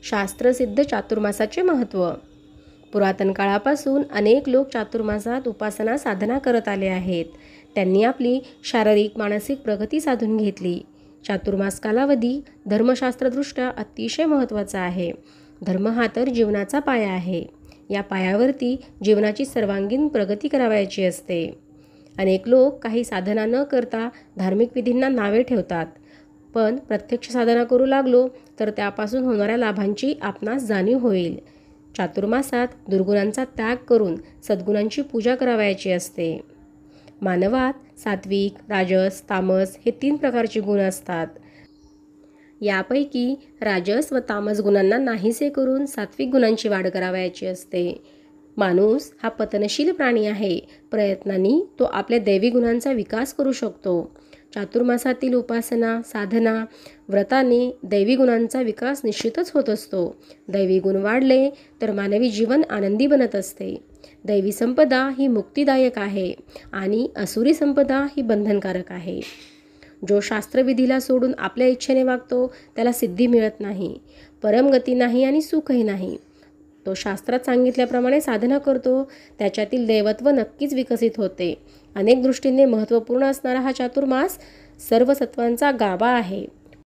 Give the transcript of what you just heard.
शास्त्रसिद्ध चातुर्मासाचे महत्त्व. पुरातन काळापासून अनेक लोक चातुर्मासात उपासना साधना करत आले आहेत. त्यांनी आपली शारीरिक मानसिक प्रगती साधून घेतली. चातुर्मास कालावधी धर्मशास्त्रदृष्ट्या अतिशय महत्त्वाचा आहे. धर्म हा तर जीवनाचा पाया आहे. या पायावरती जीवनाची सर्वांगीण प्रगती करावयाची असते. अनेक लोक काही साधना न करता धार्मिक विधींना नावे ठेवतात, पण प्रत्यक्ष साधना करू लागलो तर त्यापासून होणाऱ्या लाभांची आपणास जाणीव होईल. चातुर्मासात दुर्गुणांचा त्याग करून सद्गुणांची पूजा करावयाची असते. मानवात सात्विक, राजस, तामस हे 3 प्रकारचे गुण असतात. यापैकी राजस व तामस गुणांना नाहीसे करून सात्विक गुणांची वाढ करावयाची असते. माणूस हा पतनशील प्राणी आहे. प्रयत्नांनी तो आपल्या दैवी गुणांचा विकास करू शकतो. चातुर्मासातील उपासना, साधना, व्रताने दैवी गुणांचा विकास निश्चितच होत असतो. दैवी गुण वाढले तर मानवी जीवन आनंदी बनत असते. दैवी संपदा ही मुक्तिदायक आहे आणि असुरी संपदा ही बंधनकारक आहे. जो शास्त्रविधीला सोडून आपल्या इच्छेने वागतो त्याला सिद्धी मिळत नाही, परमगती नाही आणि सुखही नाही. तो शास्त्रात सांगितल्याप्रमाणे साधना करतो, त्याच्यातील दैवत्व नक्कीच विकसित होते. अनेक दृष्टींनी महत्त्वपूर्ण असणारा हा चातुर्मास सर्व सत्वांचा गाभा आहे.